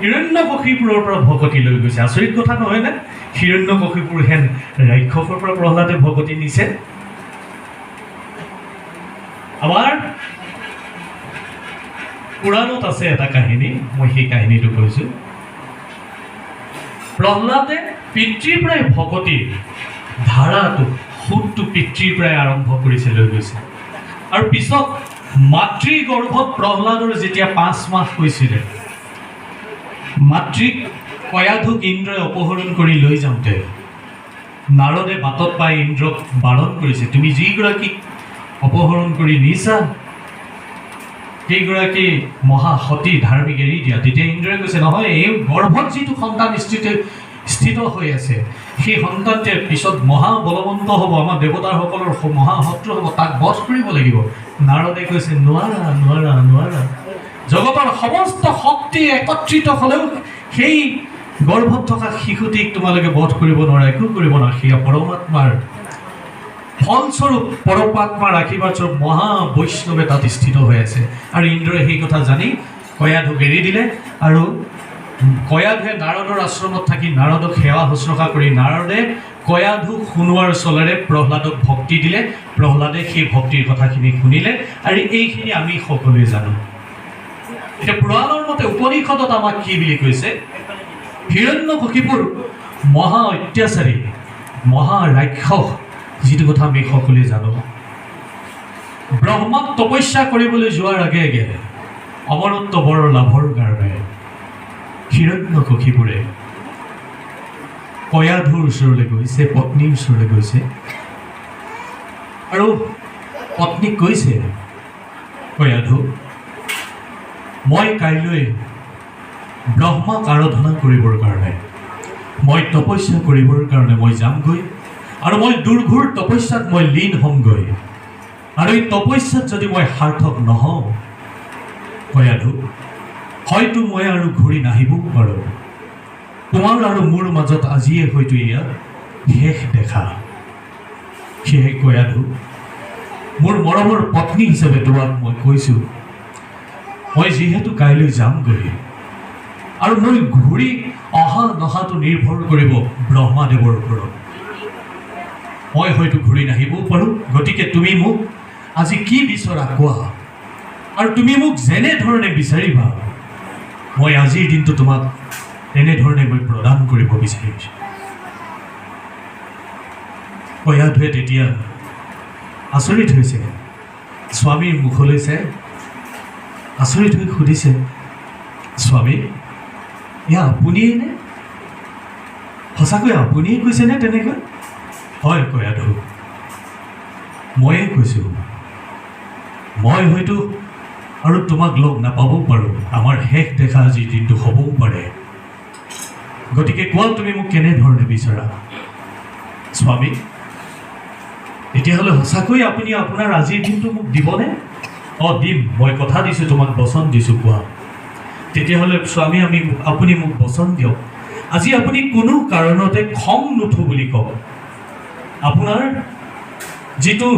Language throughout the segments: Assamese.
হিৰণ্যকশিপুৰৰ পৰা ভকতি লৈ গৈছে। আচৰিত কথা নহয়নে? হিৰণ্যকশিপুৰ হেন ৰাক্ষসৰ পৰা প্ৰহ্লাদে ভকতি নিছে। আমাৰ পুৰাণত আছে এটা কাহিনী, মই সেই কাহিনীটো কৈছোঁ। প্ৰহ্লাদে পিতৃৰ পৰাই ভকতিৰ ধাৰাটো সুতটো পিতৃৰ পৰাই আৰম্ভ কৰিছে লৈ গৈছে। আৰু পিছত মাতৃ গৰ্ভত প্ৰহ্লাদৰ যেতিয়া 5 মাহ হৈছিলে, মাতৃক কয়াধুক ইন্দ্ৰই অপহৰণ কৰি লৈ যাওঁতে নাৰদে বাটত পাই ইন্দ্ৰক বাৰণ কৰিছে, তুমি যিগৰাকীক অপহৰণ কৰি নিছা সেইগৰাকী মহাসতী ধাৰ্মিক এৰি দিয়া। তেতিয়া ইন্দ্ৰই কৈছে, নহয়, এই গৰ্ভত যিটো সন্তান স্থিত হৈ আছে সেই সন্তানটোৱে পিছত মহাবলৱন্ত হ'ব, আমাৰ দেৱতাসকলৰ মহাশত্ৰু হ'ব, তাক বধ কৰিব লাগিব। নাৰদে কৈছে, নোৱাৰা নোৱাৰা নোৱাৰা, জগতৰ সমস্ত শক্তি একত্ৰিত হ'লেও সেই গৰ্ভত থকা শিশুটিক তোমালোকে বধ কৰিব নোৱাৰা, একো কৰিব নোৱাৰা। সেয়া পৰমাত্মাৰ ফলস্বৰূপ, পৰমাত্মাৰ আশীৰ্বাদস্বৰূপ মহা বৈষ্ণৱে তাত স্থিত হৈ আছে। আৰু ইন্দ্ৰই সেই কথা জানি কয়াধুক এৰি দিলে। আৰু কয়াধুৱে নাৰদৰ আশ্ৰমত থাকি নাৰদক সেৱা শুশ্ৰূষা কৰি নাৰদে কয়াধুক শুনোৱাৰ চলেৰে প্ৰহ্লাদক ভক্তি দিলে। প্ৰহ্লাদে সেই ভক্তিৰ কথাখিনি শুনিলে। আৰু এইখিনি আমি সকলোৱে জানো। এতিয়া পুৰাণৰ মতে উপনিষদত আমাক কি বুলি কৈছে? হিৰণ্যকশিপুৰ মহা অত্যাচাৰী, মহা ৰাক্ষস, যিটো কথা আমি সকলোৱে জানো। ব্ৰহ্মাক তপস্যা কৰিবলৈ যোৱাৰ আগে আগে অমৰত্ব বৰ লাভৰ কাৰণে হিৰণ্যকশিপুৰে কয়াধুৰ ওচৰলৈ গৈছে, পত্নীৰ ওচৰলৈ গৈছে আৰু পত্নীক কৈছে, কয়াধু, মই কাইলৈ ব্ৰহ্মাক আৰাধনা কৰিবৰ কাৰণে, মই তপস্যা কৰিবৰ কাৰণে মই যামগৈ। আৰু মই দুৰ্ঘোৰ তপস্যাত মই লীন হ'মগৈ। আৰু এই তপস্যাত যদি মই সাৰ্থক নহওঁ, কয়াধু, হয়তো মই আৰু ঘূৰি নাহিবও পাৰোঁ। তোমাৰ আৰু মোৰ মাজত আজিয়ে হয়তো ইয়াত শেষ দেখা। সেয়ে কয়াধু, মোৰ মৰমৰ পত্নী হিচাপে তোমাক মই কৈছোঁ, মই যিহেতু কাইলৈ যামগৈ আৰু মই ঘূৰি অহা নহাটো নিৰ্ভৰ কৰিব ব্ৰহ্মাদেৱৰ ওপৰত। মই হয়তো ঘূৰি নাহিবও পাৰোঁ। গতিকে তুমি মোক আজি কি বিচৰা কোৱা, আৰু তুমি মোক যেনেধৰণে বিচাৰিবা মই আজিৰ দিনটো তোমাক তেনেধৰণে মই প্ৰদান কৰিব বিচাৰিছোঁ। কয়াধুৱে তেতিয়া আচৰিত হৈছে, স্বামীৰ মুখলৈ চাই আচৰিত হৈ সুধিছে, স্বামী, এয়া আপুনিয়ে নে? সঁচাকৈ আপুনিয়ে কৈছেনে তেনেকৈ? হয় কয়াধু, ময়ে কৈছোঁ। মই হয়তো আৰু তোমাক লগ নাপাবও পাৰোঁ, আমাৰ শেষ দেখা আজিৰ দিনটো হ'বও পাৰে। গতিকে কোৱা, তুমি মোক কেনেধৰণে বিচাৰা? স্বামী, তেতিয়াহ'লে সঁচাকৈ আপুনি আপোনাৰ আজিৰ দিনটো মোক দিবনে? অঁ, দিম, মই কথা দিছোঁ, তোমাক বচন দিছোঁ, কোৱা। তেতিয়াহ'লে স্বামী, আপুনি মোক বচন দিয়ক, আজি আপুনি কোনো কাৰণতে খং নুঠো বুলি কওক। আপোনাৰ যিটো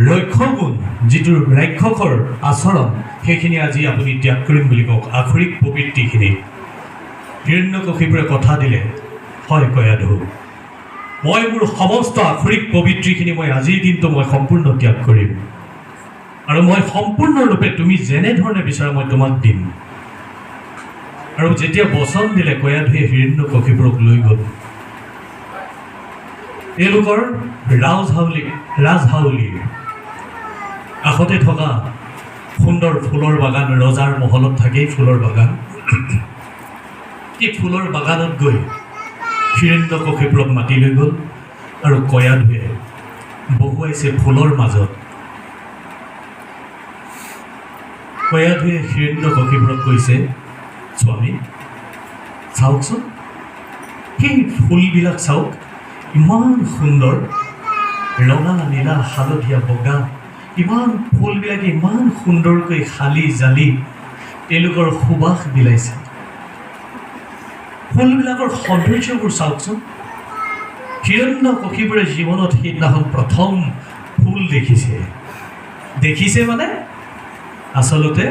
ৰক্ষগুণ, যিটো ৰাক্ষসৰ আচৰণ, সেইখিনি আজি আপুনি ত্যাগ কৰিম বুলি কওক, আখৰিক প্ৰবৃত্তিখিনি। হিৰণ্যকশিপুৰে কথা দিলে, হয় কয়াধু, মই মোৰ সমস্ত আখৰিক প্ৰবৃত্তিখিনি মই আজিৰ দিনটো মই সম্পূৰ্ণ ত্যাগ কৰিম। আৰু মই সম্পূৰ্ণৰূপে তুমি যেনেধৰণে বিচাৰা মই তোমাক দিম। আৰু যেতিয়া বচন দিলে, কয়াধুৱে হিৰণ্যকশিপুৰক লৈ গ'ল তেওঁলোকৰ ৰাজহাউলিৰ কাষতে থকা সুন্দৰ ফুলৰ বাগান, ৰজাৰ মহলত থাকেই ফুলৰ বাগান। এই ফুলৰ বাগানত গৈ হিৰণ্যকশিপুৰক মাতি লৈ গ'ল আৰু কয়াধুৱে বহুৱাইছে ফুলৰ মাজত। কয়াধুৱে হিৰণ্যকশিপুৰক কৈছে, স্বামী, চাওকচোন, সেই ফুলবিলাক চাওক, ইমান সুন্দৰ, ৰঙা, নীলা, হালধীয়া, বগা, ইমান ফুলবিলাকে ইমান সুন্দৰকৈ শালি জালি তেওঁলোকৰ সুবাস বিলাইছে। ফুলবিলাকৰ সৌন্দৰ্যবোৰ চাওকচোন। হিৰণ্যকশিপুৰে জীৱনত সেইদিনাখন প্ৰথম ফুল দেখিছে মানে আচলতে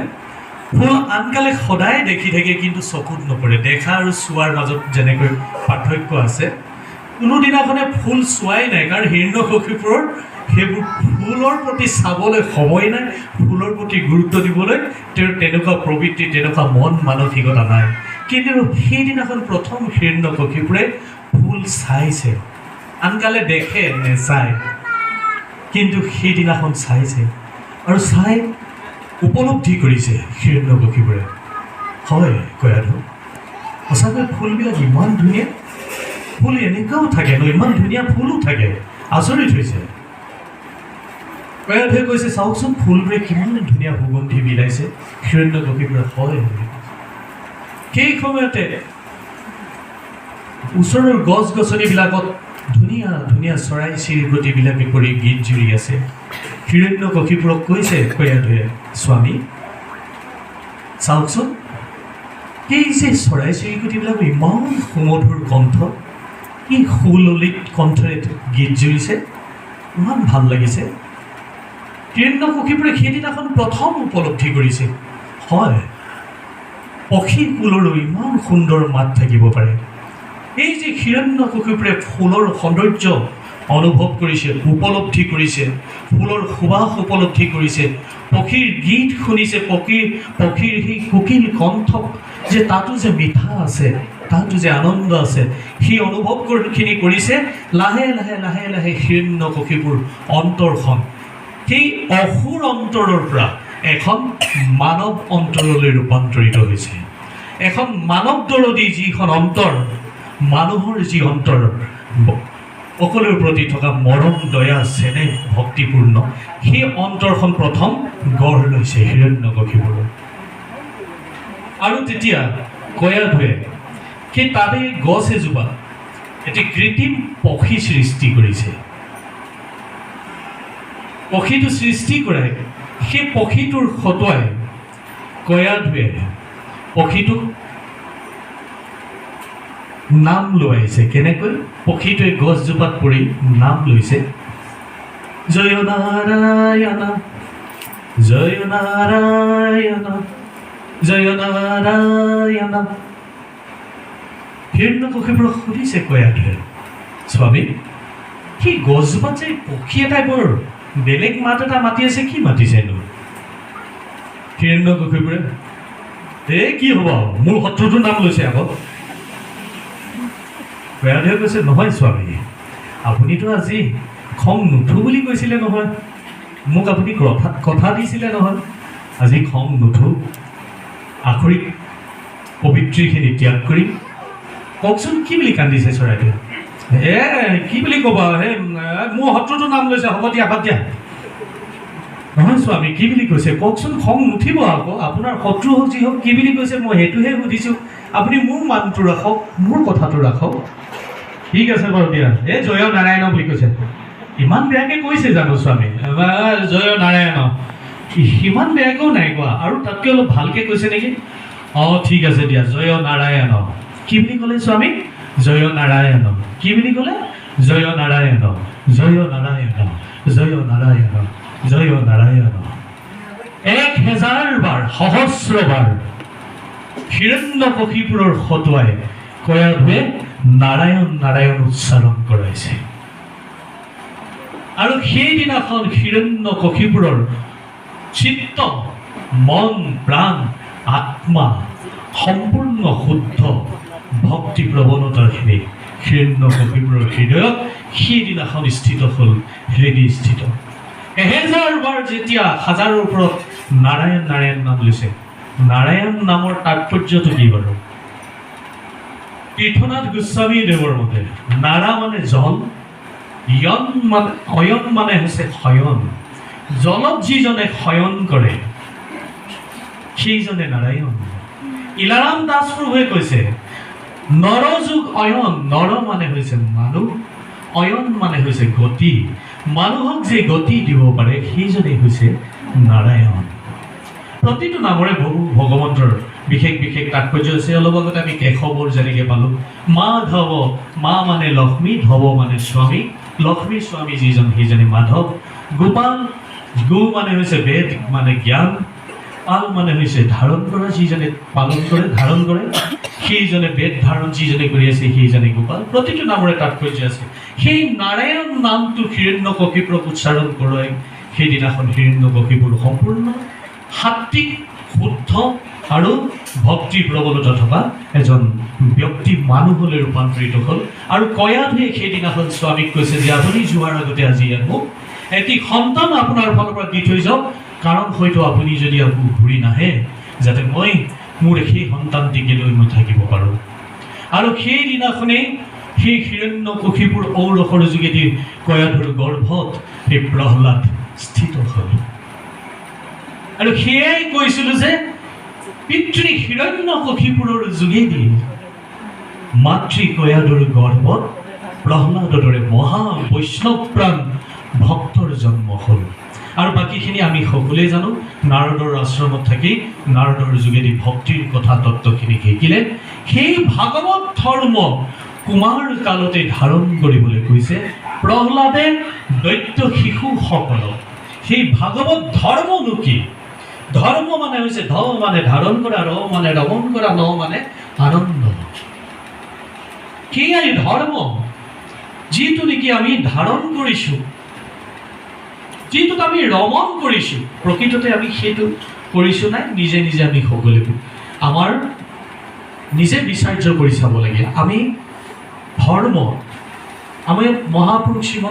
ফুল আনকালে সদায় দেখি থাকে কিন্তু চকুত নপৰে দেখা আৰু চোৱাৰ মাজত যেনেকৈ পাৰ্থক্য আছে কোনোদিনাখনে ফুল চোৱাই নাই কাৰণ হিৰণ্যকশিপুৰৰ সেইবোৰ ফুলৰ প্ৰতি চাবলৈ সময় নাই ফুলৰ প্ৰতি গুৰুত্ব দিবলৈ তেওঁৰ তেনেকুৱা প্ৰবৃত্তি তেনেকুৱা মন মানসিকতা নাই কিন্তু সেইদিনাখন প্ৰথম হিৰণ্যকশিপুৰে ফুল চাইছে আনকালে দেখে নেচায় কিন্তু সেইদিনাখন চাইছে আৰু চাই উপলব্ধি কৰিছে হিৰণ্যকশিপুৰে হয় কয়াধু সঁচাকৈ ফুলবিলাক ইমান ধুনীয়া ফুল এনেকুৱাও থাকে ন ইমান ধুনীয়া ফুলো থাকে আচৰিত হৈছে কয়াধুৱে কৈছে চাওকচোন ফুলবোৰে কিমান ধুনীয়া সুগন্ধি বিলাইছে হিৰণ্যকশিপুৰে হয় সেই সময়তে ওচৰৰ গছ গছনিবিলাকত ধুনীয়া ধুনীয়া চৰাই চিৰিকটিবিলাকে কৰি গীত জুৰি আছে হিৰণ্যকশিপুৰক কৈছে কয়াধুৱে স্বামী চাওকচোন এই যে চৰাই চিৰিকটিবিলাক ইমান সুমধুৰ কণ্ঠ কি সুললিত কণ্ঠৰে গীত জুৰিছে ইমান ভাল লাগিছে হিৰণ্যকশিপুৰে সেইদিনাখন প্ৰথম উপলব্ধি কৰিছে হয় পক্ষী কুলৰো ইমান সুন্দৰ মাত থাকিব পাৰে এই যে হিৰণ্যকশিপুৰে ফুলৰ সৌন্দৰ্য অনুভৱ কৰিছে উপলব্ধি কৰিছে ফুলৰ সুবাস উপলব্ধি কৰিছে পক্ষীৰ গীত শুনিছে পক্ষীৰ সেই কোকিল কণ্ঠ যে তাতো যে মিঠা আছে তাতো যে আনন্দ আছে সেই অনুভৱখিনি কৰিছে লাহে লাহে লাহে লাহে হিৰণ্যকশিপুৰ অন্তৰখন সেই অসুৰ অন্তৰৰ পৰা এখন মানৱ অন্তৰলৈ ৰূপান্তৰিত হৈছে এখন মানৱ দৰদী যিখন অন্তৰ মানুহৰ যি অন্তৰ সকলোৰ প্ৰতি থকা মৰম দয়া চেনেহ ভক্তিপূৰ্ণ সেই অন্তৰখন প্ৰথম গঢ় লৈছে হিৰণ্যকশিপুৰ আৰু তেতিয়া কয়াধুৱে সেই তাতে গছ এজোপা এটি কৃত্ৰিম পক্ষী সৃষ্টি কৰিছে পক্ষীটো সৃষ্টি কৰাই সেই পক্ষীটোৰ খটুৱাই কয়াধুৱে পক্ষীটোক নাম লোৱাইছে কেনেকৈ পক্ষীটোৱে গছজোপাত পৰি নাম লৈছে জয় নাৰায়ণ জয় নাৰায়ণ জয় নাৰায়ণ হিৰণ্যকশিপুৰক সুধিছে কয়াধুৱে স্বামী সেই গছজোপাত যে পক্ষী এটাই বৰ বেলেগ মাত এটা মাতি আছে কি মাতিছেনো হিৰণ্যকশিপুৰে এই কি হ'ব মোৰ শত্ৰুটোৰ নাম লৈছে আকৌ কয়াধুৱে কৈছে নহয় স্বামী আপুনিতো আজি খং নুঠো বুলি কৈছিলে নহয় মোক আপুনি কথা দিছিলে নহয় আজি খং নুঠো আখৰিক পবিত্ৰীখিনি ত্যাগ কৰি কওকচোন কি বুলি কান্দিছে চৰাইটোৱে কি বুলি ক'বা হে মোৰ শত্ৰুটোৰ নাম লৈছে হ'ব দিয়া বাদ দিয়া নহয় স্বামী কি বুলি কৈছে কওকচোন খং নুঠিব আকৌ আপোনাৰ শত্ৰু হওক যি হওক কি বুলি কৈছে মই সেইটোহে সুধিছোঁ আপুনি মোৰ মানটো ৰাখক মোৰ কথাটো ৰাখক ঠিক আছে বাৰু দিয়া এই জয় নাৰায়ণ বুলি কৈছে ইমান বেয়াকৈ কৈছে জানো স্বামী জয় নাৰায়ণ সিমান বেয়াকৈও নাই কোৱা আৰু তাতকৈ অলপ ভালকৈ কৈছে নেকি অঁ ঠিক আছে দিয়া জয় নাৰায়ণ কি বুলি ক'লে স্বামী জয় নাৰায়ণ কি বুলি ক'লে জয় নাৰায়ণ জয় নাৰায়ণ জয় নাৰায়ণ জয় নাৰায়ণ 1000 বাৰ সহস্ৰবাৰ হিৰণ্যকশিপুৰৰ খটুৱাই কয়াধুৱে নাৰায়ণ নাৰায়ণ উচ্চাৰণ কৰাইছে আৰু সেইদিনাখন হিৰণ্যকশিপুৰৰ চিত্ত মন প্ৰাণ আত্মা সম্পূৰ্ণ শুদ্ধ ভক্তি প্ৰৱণতাখিনি হিৰণ্যকশিপুৰৰ হৃদয়ত সেইদিনাখন স্থিত হ'ল হৃদয়স্থিত 1000 বাৰ যেতিয়া হাজাৰৰ ওপৰত নাৰায়ণ নাৰায়ণ নাম লৈছে নাৰায়ণ নামৰ তাৎপৰ্যটো কি বাৰু তীৰ্থনাথ গোস্বামী দেৱৰ মতে নাৰা মানে জল অয়ন মানে হৈছে শয়ন জলত যিজনে শয়ন কৰে সেইজনে নাৰায়ণ ইলাৰাম দাস প্ৰভুৱে কৈছে নৰযুগ অয়ন নৰ মানে হৈছে মানুহ অয়ন মানে হৈছে গতি মানুহক যে গতি দিব পাৰে সেইজনেই হৈছে নাৰায়ণ প্ৰতিটো নামৰে বহু ভগৱন্তৰ বিশেষ বিশেষ তাৎপৰ্য আছে অলপ আগতে আমি কেশৱৰ যেনেকৈ পালোঁ মাধৱ মা মানে লক্ষ্মী ধৱ মানে স্বামী লক্ষ্মী স্বামী যিজন সেইজনে মাধৱ গোপাল গো মানে হৈছে বেদ মানে জ্ঞান পাল মানে হৈছে ধাৰণ কৰা, যিজনে পালন কৰে, ধাৰণ কৰে, সেইজনে বেদ ধাৰণ যিজনে কৰি আছে সেইজনে গোপাল। প্ৰতিটো নামৰে তাৎপৰ্য আছে। সেই নাৰায়ণ নামটো হিৰণ্যকশিপুৰক উচ্চাৰণ কৰোৱাই সেইদিনাখন হিৰণ্যকশিপুৰ সম্পূৰ্ণ সাত্বিক, শুদ্ধ আৰু ভক্তি প্ৰবলতা থকা এজন ব্যক্তি মানুহলৈ ৰূপান্তৰিত হ'ল। আৰু কয়াধুৱে সেইদিনাখন স্বামীক কৈছে যে আপুনি যোৱাৰ আগতে আজি ইয়াত মোক এটি সন্তান আপোনাৰ ফালৰ পৰা দি থৈ যাওক, কাৰণ হয়তো আপুনি যদি আকৌ ঘূৰি নাহে যাতে মই মোৰ সেই সন্তানটিকে লৈ মই থাকিব পাৰোঁ। আৰু সেইদিনাখনেই সেই হিৰণ্যকশিপুৰ ঔৰসৰ যোগেদি কয়াধুৰ গৰ্ভত সেই প্ৰহ্লাদ স্থিত হ'ল। আৰু সেয়াই কৈছিলোঁ যে পিতৃ হিৰণ্যকশিপুৰৰ যোগেদি মাতৃ কয়াধুৰ গৰ্ভত প্ৰহ্লাদৰ দৰে মহা বৈষ্ণৱপ্ৰাণ ভক্তৰ জন্ম হ'ল। আৰু বাকীখিনি আমি সকলোৱে জানো। নাৰদৰ আশ্ৰমত থাকি নাৰদৰ যোগেদি ভক্তিৰ কথা তত্ত্বখিনি শিকিলে। সেই ভাগৱত ধৰ্ম কুমাৰ কালতে ধাৰণ কৰিবলৈ কৈছে প্ৰহ্লাদে দৈত্য শিশুসকলক। সেই ভাগৱত ধৰ্মনো কি? ধৰ্ম মানে হৈছে ধ মানে ধাৰণ কৰা, ৰ মানে ৰমণ কৰা, ন মানে আনন্দ। সেয়াই ধৰ্ম, যিটো নেকি আমি ধাৰণ কৰিছোঁ, যিটোত আমি ৰমণ কৰিছোঁ। প্ৰকৃততে আমি সেইটো কৰিছোঁ নাই? নিজে নিজে আমি সকলোৱে আমাৰ নিজে বিচাৰ্য কৰি চাব লাগে। আমি ধৰ্ম, আমি মহাপুৰুষ শ্ৰীমন্ত